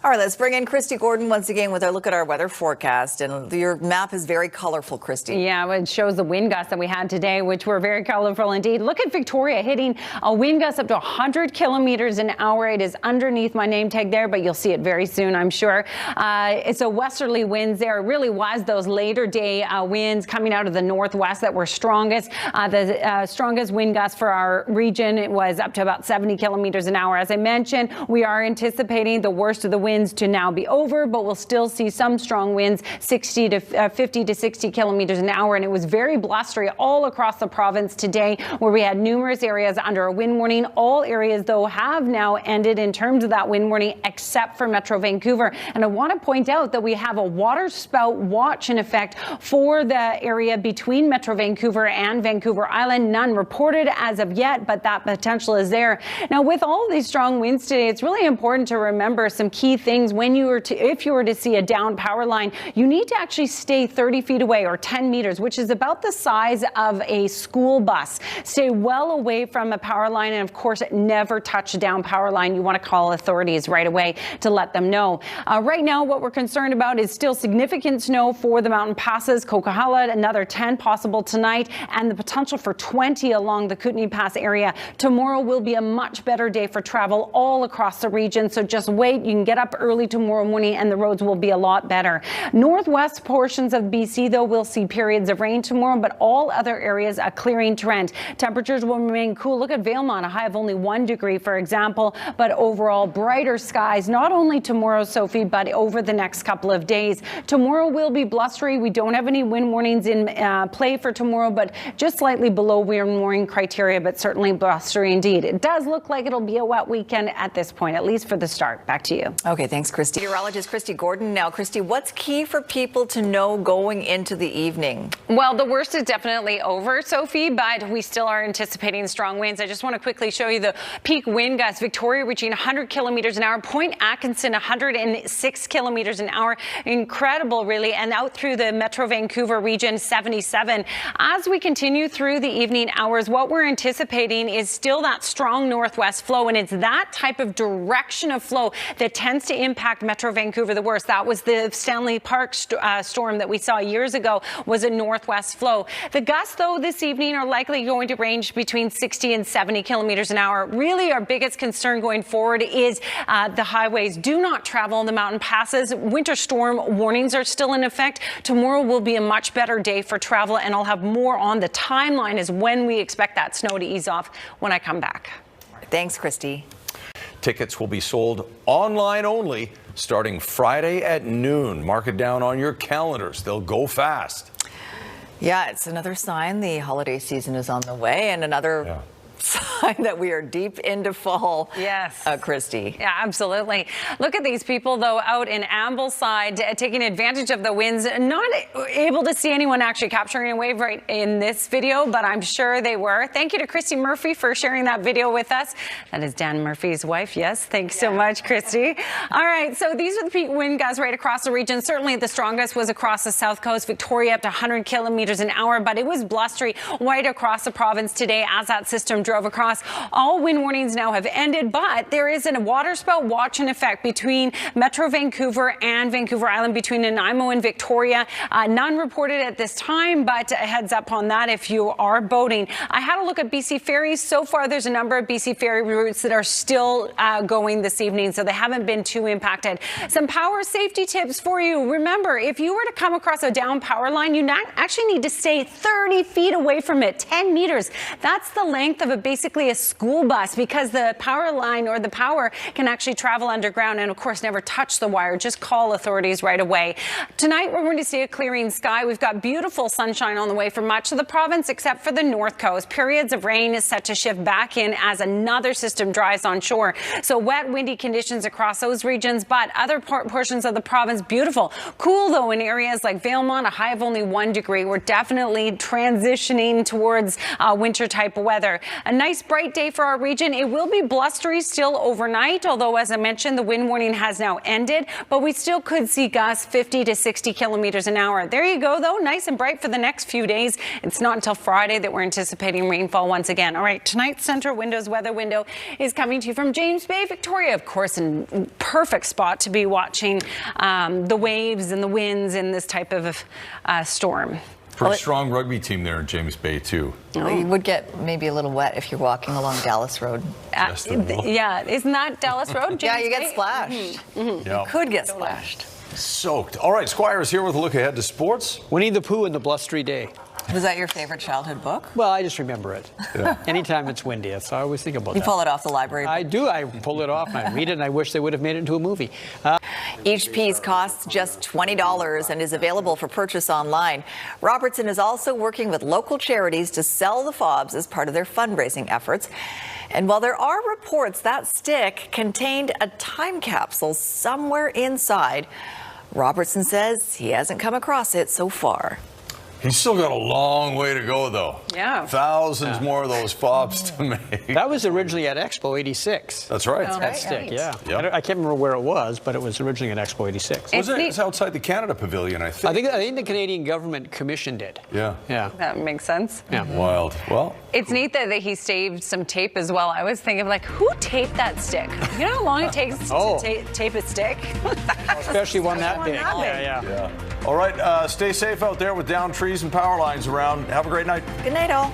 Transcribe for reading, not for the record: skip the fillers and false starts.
All right, let's bring in Kristi Gordon once again with our look at our weather forecast. And your map is very colorful, Kristi. Yeah, it shows the wind gusts that we had today, which were very colorful indeed. Look at Victoria hitting a wind gust up to 100 kilometers an hour. It is underneath my name tag there, but you'll see it very soon, I'm sure. It's a westerly winds there. It really was those later day winds coming out of the northwest that were strongest. The strongest wind gust for our region, it was up to about 70 kilometers an hour. As I mentioned, we are anticipating the worst of the winds to now be over, but we'll still see some strong winds, 50 to 60 kilometers an hour. And it was very blustery all across the province today, where we had numerous areas under a wind warning. All areas, though, have now ended in terms of that wind warning, except for Metro Vancouver. And I want to point out that we have a water spout watch in effect for the area between Metro Vancouver and Vancouver Island. None reported as of yet, but that potential is there. Now, with all these strong winds today, it's really important to remember some key things. If you were to see a downed power line, you need to actually stay 30 feet away, or 10 meters, which is about the size of a school bus. Stay well away from a power line, and of course, never touch a down power line. You want to call authorities right away to let them know. Right now, what we're concerned about is still significant snow for the mountain passes. Coquihalla, another 10 possible tonight, and the potential for 20 along the Kootenay Pass area. Tomorrow will be a much better day for travel all across the region, so just wait. You can get up early tomorrow morning and the roads will be a lot better. Northwest portions of BC, though, will see periods of rain tomorrow, but all other areas a clearing trend. Temperatures will remain cool. Look at Valemount, a high of only 1 degree, for example, but overall brighter skies, not only tomorrow, Sophie, but over the next couple of days. Tomorrow will be blustery. We don't have any wind warnings in play for tomorrow, but just slightly below wind warning criteria, but certainly blustery indeed. It does look like it'll be a wet weekend at this point, at least for the start. Back to you. Okay, thanks, Kristi. Meteorologist Kristi Gordon. Now, Kristi, what's key for people to know going into the evening? Well, the worst is definitely over, Sophie, but we still are anticipating strong winds. I just want to quickly show you the peak wind gusts. Victoria reaching 100 kilometers an hour. Point Atkinson, 106 kilometers an hour. Incredible, really. And out through the Metro Vancouver region, 77. As we continue through the evening hours, what we're anticipating is still that strong northwest flow, and it's that type of direction of flow that tends to impact Metro Vancouver the worst. That was the Stanley Park storm that we saw years ago, was a northwest flow. The gusts, though, this evening are likely going to range between 60 and 70 kilometers an hour. Really, our biggest concern going forward is the highways. Do not travel on the mountain passes. Winter storm warnings are still in effect. Tomorrow will be a much better day for travel, and I'll have more on the timeline as when we expect that snow to ease off when I come back. Thanks, Kristi. Tickets will be sold online only starting Friday at noon. Mark it down on your calendars. They'll go fast. Yeah, it's another sign the holiday season is on the way, and another sign that we are deep into fall. Yes. Kristi. Yeah, absolutely. Look at these people, though, out in Ambleside taking advantage of the winds. Not able to see anyone actually capturing a wave right in this video, but I'm sure they were. Thank you to Kristi Murphy for sharing that video with us. That is Dan Murphy's wife. Yes, thanks so much, Kristi. All right, so these are the peak wind gusts right across the region. Certainly the strongest was across the south coast, Victoria up to 100 kilometers an hour, but it was blustery right across the province today as that system drove across. All wind warnings now have ended, but there is a water spout watch in effect between Metro Vancouver and Vancouver Island, between Nanaimo and Victoria. None reported at this time, but a heads up on that if you are boating. I had a look at BC ferries. So far, there's a number of BC ferry routes that are still going this evening, so they haven't been too impacted. Some power safety tips for you. Remember, if you were to come across a down power line, you actually need to stay 30 feet away from it, 10 meters. That's the length of basically a school bus, because the power line or the power can actually travel underground and, of course, never touch the wire. Just call authorities right away. Tonight, we're going to see a clearing sky. We've got beautiful sunshine on the way for much of the province, except for the north coast. Periods of rain is set to shift back in as another system drives on shore. So wet, windy conditions across those regions, but other portions of the province, beautiful. Cool, though, in areas like Valemount, a high of only 1 degree. We're definitely transitioning towards winter type weather. nice bright day for our region. It will be blustery still overnight, although as I mentioned, the wind warning has now ended, but we still could see gusts 50 to 60 kilometers an hour. There you go, though, nice and bright for the next few days. It's not until Friday that we're anticipating rainfall once again. All right, tonight's Central Windows weather window is coming to you from James Bay, Victoria, of course, a perfect spot to be watching the waves and the winds in this type of storm. Pretty strong rugby team there in James Bay, too. Well, you would get maybe a little wet if you're walking along Dallas Road. Yeah, isn't that Dallas Road? Yeah, you Bay? get splashed. You could get splashed. Soaked. All right, Squire is here with a look ahead to sports. Winnie the Pooh and the Blustery Day. Was that your favorite childhood book? Well, I just remember it. Yeah. Anytime it's windy, so I always think about You that. pull it off the library book. I do. I pull it off, I read it, and I wish they would have made it into a movie. Each piece costs just $20 and is available for purchase online. Robertson is also working with local charities to sell the fobs as part of their fundraising efforts. And while there are reports that stick contained a time capsule somewhere inside, Robertson says he hasn't come across it so far. He's still got a long way to go, though. Yeah. Thousands more of those fobs to make. That was originally at Expo 86. That's right. That stick, yeah. Yep. I can't remember where it was, but it was originally at Expo 86. It's outside the Canada Pavilion, I think. I think the Canadian government commissioned it. Yeah. Yeah. That makes sense. Yeah. Wild. Well, It's neat that he saved some tape as well. I was thinking, like, who taped that stick? You know how long it takes to tape a stick? Especially one that big. yeah. All right, stay safe out there with downed trees and power lines around. Have a great night. Good night, all.